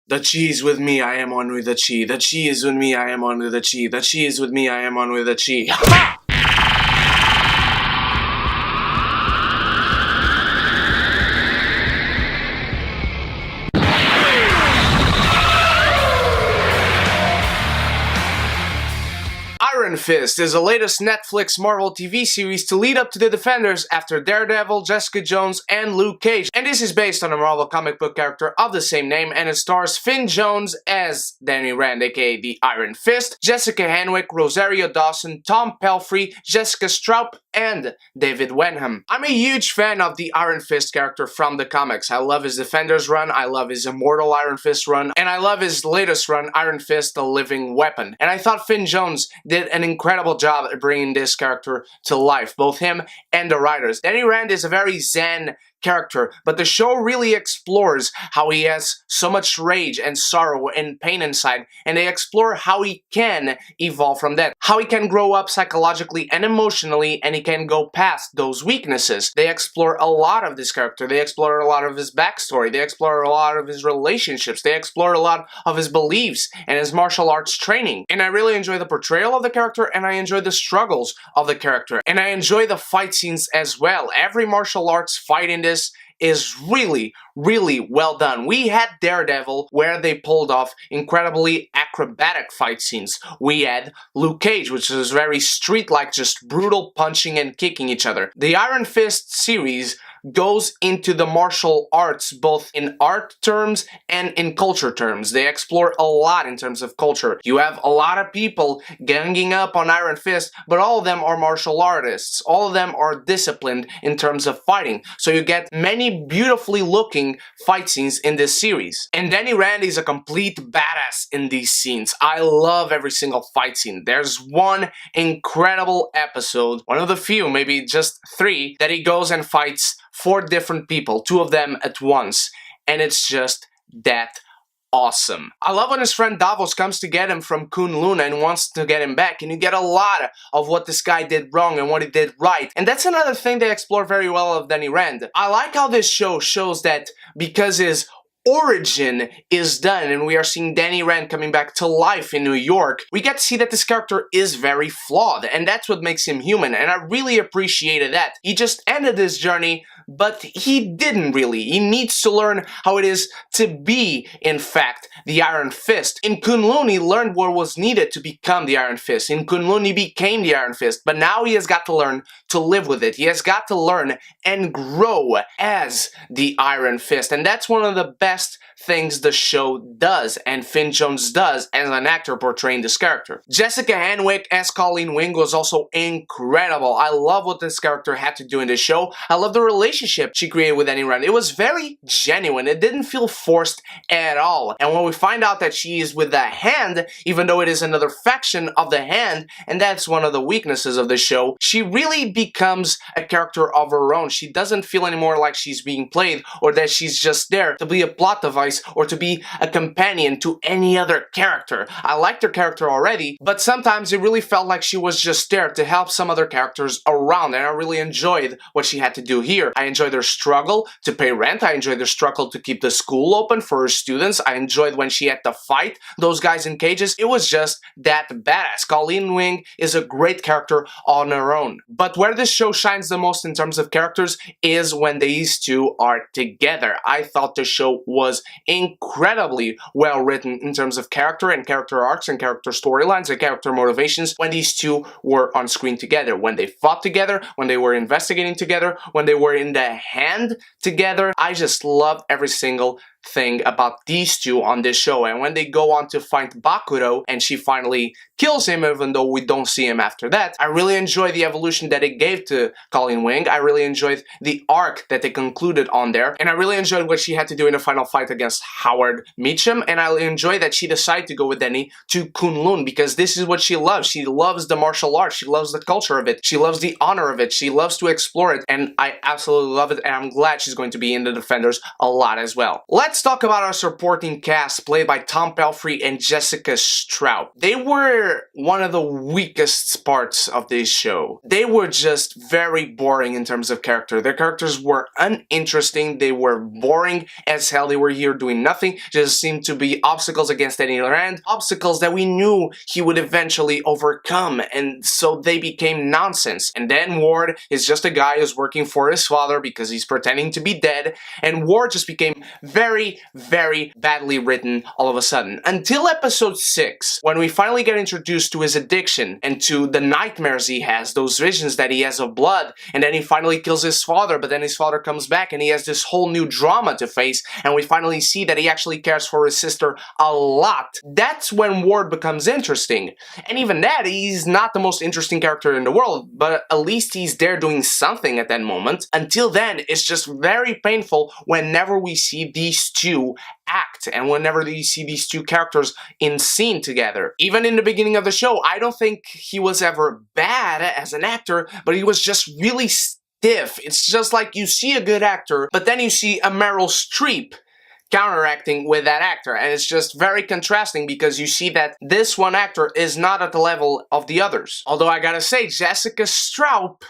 The chi is with me, I am one with the chi. The chi is with me, I am one with the chi. The chi is with me, I am one with the chi. Ha! Iron Fist is the latest Netflix Marvel TV series to lead up to the Defenders after Daredevil, Jessica Jones, and Luke Cage. And this is based on a Marvel comic book character of the same name, and it stars Finn Jones as Danny Rand, aka the Iron Fist, Jessica Henwick, Rosario Dawson, Tom Pelphrey, Jessica Stroup, and David Wenham. I'm a huge fan of the Iron Fist character from the comics. I love his Defenders run, I love his Immortal Iron Fist run, and I love his latest run, Iron Fist: The Living Weapon. And I thought Finn Jones did an incredible job at bringing this character to life, both him and the writers. Danny Rand is a very zen character, but the show really explores how he has so much rage and sorrow and pain inside, and they explore how he can evolve from that, how he can grow up psychologically and emotionally, and he can go past those weaknesses. They explore a lot of this character, they explore a lot of his backstory, they explore a lot of his relationships, they explore a lot of his beliefs and his martial arts training. And I really enjoy the portrayal of the character, and I enjoy the struggles of the character, and I enjoy the fight scenes as well. Every martial arts fight in this is really well done. We had Daredevil, where they pulled off incredibly acrobatic fight scenes. We had Luke Cage, which is very street-like, just brutal punching and kicking each other. The Iron Fist series goes into the martial arts both in art terms and in culture terms. They explore a lot in terms of culture. You have a lot of people ganging up on Iron Fist, but all of them are martial artists. All of them are disciplined in terms of fighting. So you get many beautifully looking fight scenes in this series. And Danny Rand is a complete badass in these scenes. I love every single fight scene. There's one incredible episode, one of the few, maybe just 3, that he goes and fights 4 different people, 2 of them at once, and it's just that awesome. I love when his friend Davos comes to get him from Kunlun and wants to get him back, and you get a lot of what this guy did wrong and what he did right. And that's another thing they explore very well of Danny Rand. I like how this show shows that because his origin is done and we are seeing Danny Rand coming back to life in New York, we get to see that this character is very flawed, and that's what makes him human, and I really appreciated that. He just ended this journey, but he didn't really. He needs to learn how it is to be, in fact, the Iron Fist. In Kunlun, he learned what was needed to become the Iron Fist. In Kunlun, he became the Iron Fist, but now he has got to learn to live with it. He has got to learn and grow as the Iron Fist, and that's one of the best things the show does, and Finn Jones does as an actor portraying this character. Jessica Henwick as Colleen Wing was also incredible. I love what this character had to do in this show. I love the relationship she created with Danny Rand. It was very genuine. It didn't feel forced at all. And when we find out that she is with the Hand, even though it is another faction of the Hand, and that's one of the weaknesses of the show, she really becomes a character of her own. She doesn't feel anymore like she's being played, or that she's just there to be a plot device or to be a companion to any other character. I liked her character already, but sometimes it really felt like she was just there to help some other characters around, and I really enjoyed what she had to do here. I enjoyed her struggle to pay rent, I enjoyed her struggle to keep the school open for her students, I enjoyed when she had to fight those guys in cages. It was just that badass. Colleen Wing is a great character on her own. But where this show shines the most in terms of characters is when these two are together. I thought the show was incredibly well written in terms of character and character arcs and character storylines and character motivations when these two were on screen together, when they fought together, when they were investigating together, when they were in the Hand together. I just love every single thing about these two on this show. And when they go on to find Bakuro and she finally kills him, even though we don't see him after that, I really enjoy the evolution that it gave to Colleen Wing. I really enjoyed the arc that they concluded on there, and I really enjoyed what she had to do in the final fight against Howard Meacham, and I enjoy that she decided to go with Danny to Kunlun because this is what she loves. She loves the martial arts, she loves the culture of it, she loves the honor of it, she loves to explore it, and I absolutely love it, and I'm glad she's going to be in the Defenders a lot as well. Let's let's talk about our supporting cast played by Tom Pelphrey and Jessica Straub. They were one of the weakest parts of this show. They were just very boring in terms of character. Their characters were uninteresting, they were boring as hell, they were here doing nothing, just seemed to be obstacles against any other end, obstacles that we knew he would eventually overcome, and so they became nonsense. And then Ward is just a guy who's working for his father because he's pretending to be dead, and Ward just became very, very badly written all of a sudden. Until episode 6, when we finally get introduced to his addiction and to the nightmares he has, those visions that he has of blood, and then he finally kills his father, but then his father comes back and he has this whole new drama to face, and we finally see that he actually cares for his sister a lot. That's when Ward becomes interesting. And even that, he's not the most interesting character in the world, but at least he's there doing something at that moment. Until then, it's just very painful whenever we see these two act and whenever you see these two characters in scene together. Even in the beginning of the show, I don't think he was ever bad as an actor, but he was just really stiff. It's just like you see a good actor, but then you see a Meryl Streep counteracting with that actor, and it's just very contrasting because you see that this one actor is not at the level of the others. Although I gotta say, Jessica Straub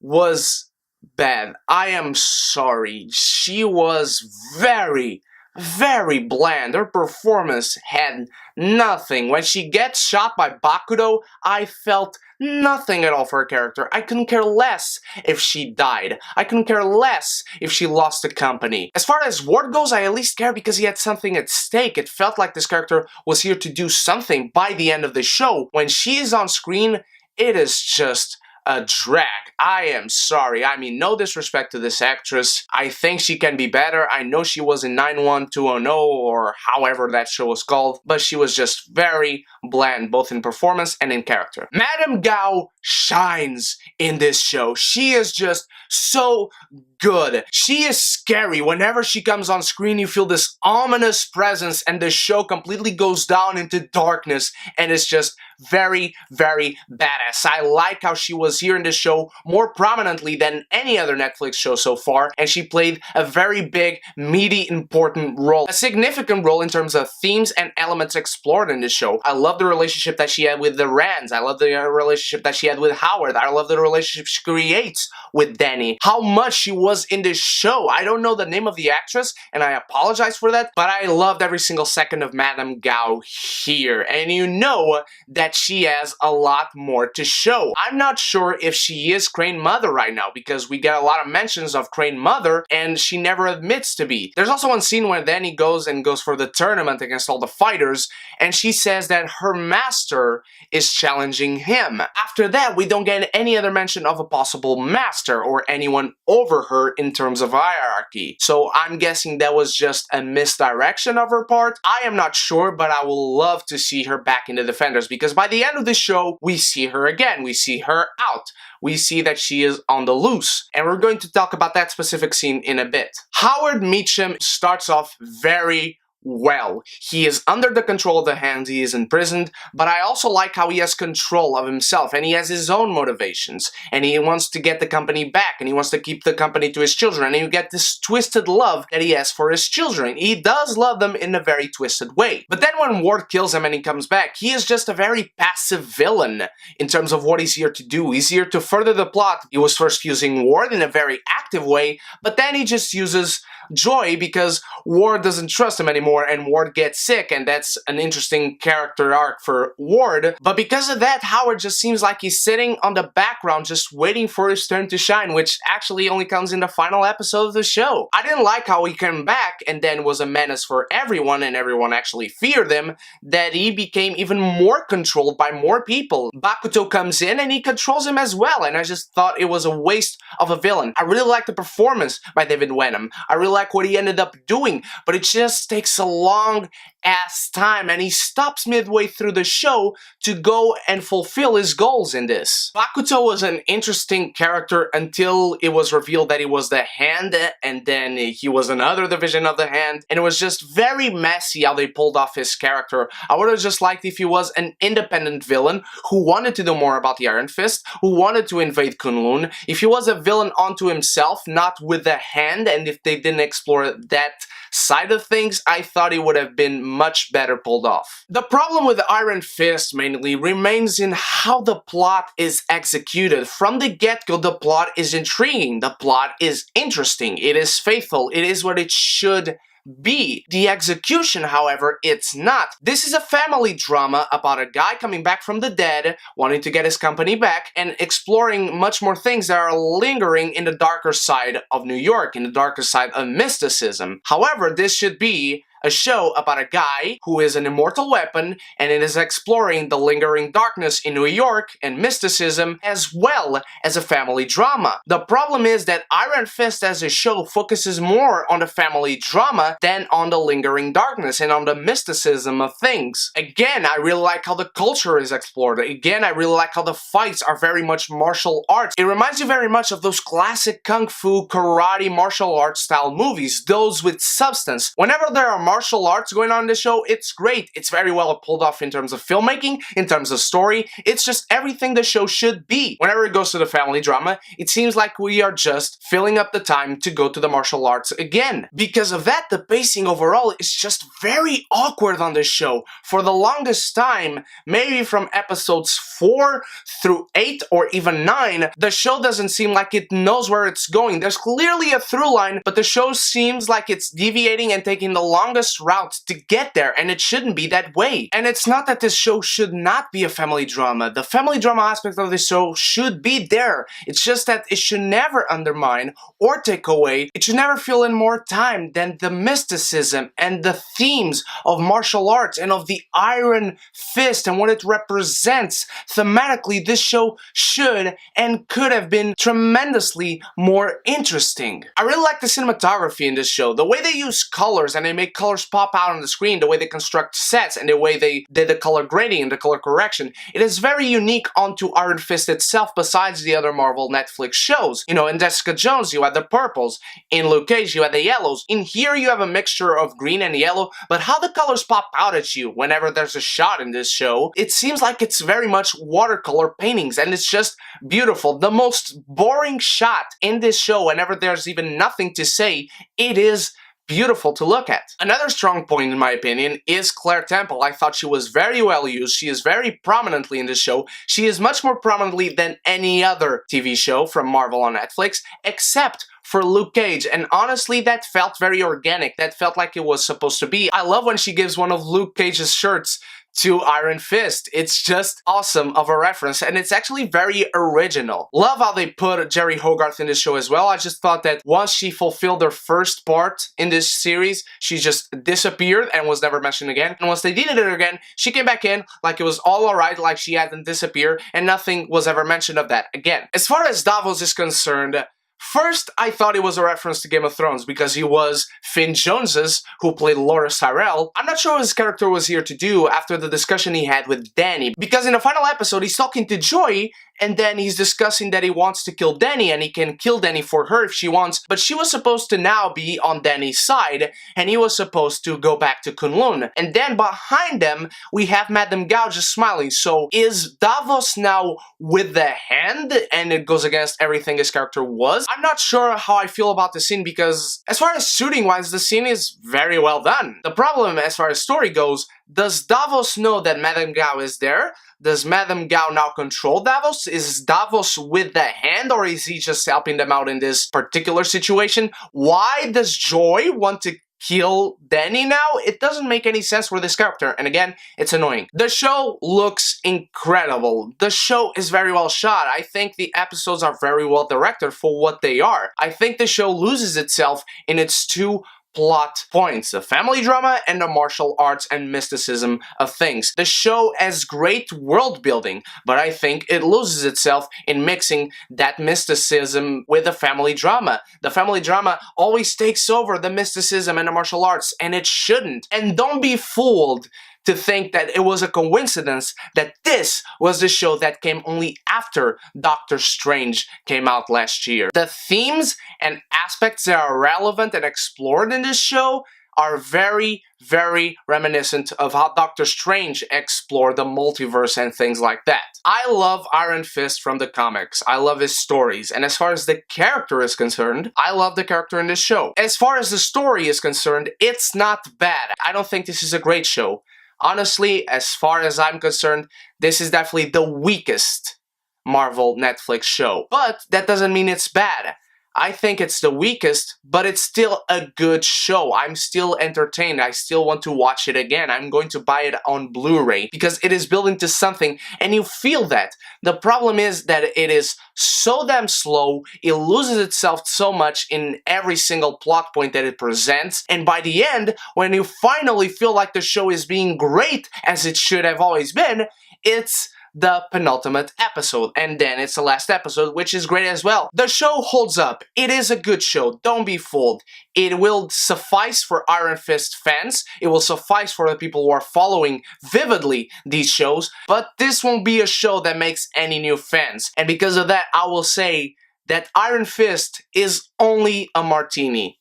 was bad. I am sorry. She was very, very bland. Her performance had nothing. When she gets shot by Bakudo, I felt nothing at all for her character. I couldn't care less if she died. I couldn't care less if she lost the company. As far as Ward goes, I at least care because he had something at stake. It felt like this character was here to do something by the end of the show. When she is on screen, it is just a drag. I am sorry. I mean, no disrespect to this actress. I think she can be better. I know she was in 91210 or however that show was called, but she was just very bland, both in performance and in character. Madame Gao shines in this show. She is just so good. She is scary. Whenever she comes on screen, you feel this ominous presence, and the show completely goes down into darkness, and it's just very, very badass. I like how she was here in this show more prominently than any other Netflix show so far, and she played a very big, meaty, important role. A significant role in terms of themes and elements explored in this show. I love the relationship that she had with the Rands. I love the relationship that she had with Howard. I love the relationship she creates with Danny. How much she was in this show. I don't know the name of the actress, and I apologize for that, but I loved every single second of Madame Gao here, and you know that she has a lot more to show. I'm not sure if she is Crane Mother right now, because we get a lot of mentions of Crane Mother, and she never admits to be. There's also one scene where Danny goes for the tournament against all the fighters, and she says that her master is challenging him. After that, we don't get any other mention of a possible master or anyone over her in terms of hierarchy. So I'm guessing that was just a misdirection of her part. I am not sure, but I will love to see her back in the Defenders, because by the end of the show, we see her again. We see her out. We see that she is on the loose, and we're going to talk about that specific scene in a bit. Howard Meacham starts off very well. He is under the control of the Hands, he is imprisoned, but I also like how he has control of himself, and he has his own motivations, and he wants to get the company back, and he wants to keep the company to his children, and you get this twisted love that he has for his children. He does love them in a very twisted way. But then when Ward kills him and he comes back, he is just a very passive villain in terms of what he's here to do. He's here to further the plot. He was first using Ward in a very active way, but then he just uses Joy because Ward doesn't trust him anymore and Ward gets sick, and that's an interesting character arc for Ward. But because of that, Howard just seems like he's sitting on the background just waiting for his turn to shine, which actually only comes in the final episode of the show. I didn't like how he came back and then was a menace for everyone and everyone actually feared him, that he became even more controlled by more people. Bakuto comes in and he controls him as well, and I just thought it was a waste of a villain. I really like the performance by David Wenham. I really like what he ended up doing, but it just takes a long ass time, and he stops midway through the show to go and fulfill his goals in this. Bakuto was an interesting character until it was revealed that he was the hand, and then he was another division of the hand, and it was just very messy how they pulled off his character. I would have just liked if he was an independent villain who wanted to know more about the Iron Fist, who wanted to invade Kunlun. If he was a villain onto himself, not with the hand, and if they didn't explore that side of things, I thought it would have been much better pulled off. The problem with the Iron Fist mainly remains in how the plot is executed. From the get-go, the plot is intriguing, the plot is interesting, it is faithful, it is what it should be. The execution, however, it's not. This is a family drama about a guy coming back from the dead, wanting to get his company back, and exploring much more things that are lingering in the darker side of New York, in the darker side of mysticism. However, this should be a show about a guy who is an immortal weapon, and it is exploring the lingering darkness in New York and mysticism, as well as a family drama. The problem is that Iron Fist as a show focuses more on the family drama than on the lingering darkness and on the mysticism of things. Again, I really like how the culture is explored. Again, I really like how the fights are very much martial arts. It reminds you very much of those classic kung fu, karate, martial arts style movies, those with substance. Whenever there are martial arts going on in the show, it's great. It's very well pulled off in terms of filmmaking, in terms of story. It's just everything the show should be. Whenever it goes to the family drama, it seems like we are just filling up the time to go to the martial arts again. Because of that, the pacing overall is just very awkward on this show. For the longest time, maybe from episodes 4 through 8 or even 9, the show doesn't seem like it knows where it's going. There's clearly a through line, but the show seems like it's deviating and taking the longest route to get there, and it shouldn't be that way. And it's not that this show should not be a family drama. The family drama aspect of this show should be there. It's just that it should never undermine or take away, it should never fill in more time than the mysticism and the themes of martial arts and of the Iron Fist and what it represents. Thematically, this show should and could have been tremendously more interesting. I really like the cinematography in this show. The way they use colors and they make colors pop out on the screen, the way they construct sets, and the way they did the color grading and the color correction. It is very unique onto Iron Fist itself besides the other Marvel Netflix shows. You know, in Jessica Jones, you had the purples. In Luke Cage, you had the yellows. In here, you have a mixture of green and yellow, but how the colors pop out at you whenever there's a shot in this show, it seems like it's very much watercolor paintings, and it's just beautiful. The most boring shot in this show, whenever there's even nothing to say, it is beautiful to look at. Another strong point, in my opinion, is Claire Temple. I thought she was very well used. She is very prominently in this show. She is much more prominently than any other TV show from Marvel on Netflix, except for Luke Cage, and honestly, that felt very organic. That felt like it was supposed to be. I love when she gives one of Luke Cage's shirts to Iron Fist. It's just awesome of a reference, and it's actually very original. Love how they put Jerry Hogarth in this show as well. I just thought that once she fulfilled her first part in this series, she just disappeared and was never mentioned again. And once they did it again, she came back in like it was all alright, like she hadn't disappeared, and nothing was ever mentioned of that again. As far as Davos is concerned, first, I thought it was a reference to Game of Thrones because he was Finn Jones's, who played Loras Tyrell. I'm not sure what his character was here to do after the discussion he had with Dany, because in the final episode, he's talking to Joy, and then he's discussing that he wants to kill Dany, and he can kill Dany for her if she wants, but she was supposed to now be on Dany's side, and he was supposed to go back to Kunlun. And then behind them, we have Madame Gao just smiling. So is Davos now with the hand, and it goes against everything his character was? I'm not sure how I feel about the scene, because as far as shooting-wise, the scene is very well done. The problem, as far as story goes, does Davos know that Madame Gao is there? Does Madame Gao now control Davos? Is Davos with the hand, or is he just helping them out in this particular situation? Why does Joy want to kill Dany now? It doesn't make any sense for this character, and again, it's annoying. The show looks incredible. The show is very well shot. I think the episodes are very well directed for what they are. I think the show loses itself in its two plot points, the family drama and the martial arts and mysticism of things. The show has great world building, but I think it loses itself in mixing that mysticism with the family drama. The family drama always takes over the mysticism and the martial arts, and it shouldn't. And don't be fooled to think that it was a coincidence that this was the show that came only after Doctor Strange came out last year. The themes and aspects that are relevant and explored in this show are very, very reminiscent of how Doctor Strange explored the multiverse and things like that. I love Iron Fist from the comics. I love his stories. And as far as the character is concerned, I love the character in this show. As far as the story is concerned, it's not bad. I don't think this is a great show. Honestly, as far as I'm concerned, this is definitely the weakest Marvel Netflix show. But that doesn't mean it's bad. I think it's the weakest, but it's still a good show. I'm still entertained. I still want to watch it again. I'm going to buy it on Blu-ray because it is building to something, and you feel that. The problem is that it is so damn slow, it loses itself so much in every single plot point that it presents, and by the end, when you finally feel like the show is being great, as it should have always been, it's the penultimate episode, and then it's the last episode, which is great as well. The show holds up. It is a good show, don't be fooled. It will suffice for Iron Fist fans, it will suffice for the people who are following vividly these shows, but this won't be a show that makes any new fans. And because of that, I will say that Iron Fist is only a martini.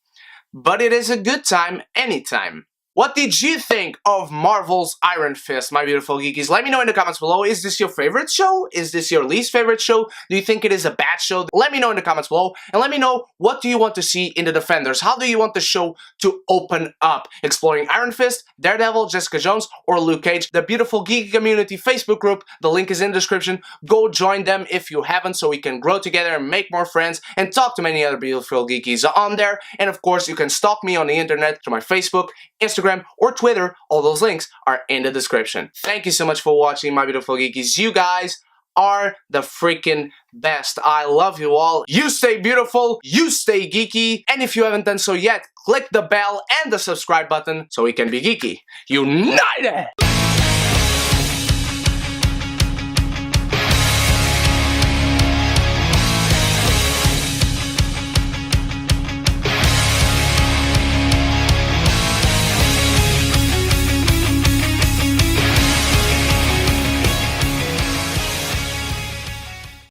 But it is a good time anytime. What did you think of Marvel's Iron Fist, my beautiful geekies? Let me know in the comments below. Is this your favorite show? Is this your least favorite show? Do you think it is a bad show? Let me know in the comments below. And let me know, what do you want to see in the Defenders? How do you want the show to open up? Exploring Iron Fist, Daredevil, Jessica Jones, or Luke Cage? The beautiful Geeky Community Facebook group, the link is in the description. Go join them if you haven't so we can grow together and make more friends and talk to many other beautiful geekies on there. And of course, you can stalk me on the internet through my Facebook, Instagram, or Twitter. All those links are in the description. Thank you so much for watching, my beautiful geekies. You guys are the freaking best. I love you all. You stay beautiful, you stay geeky, and if you haven't done so yet, click the bell and the subscribe button so we can be geeky united!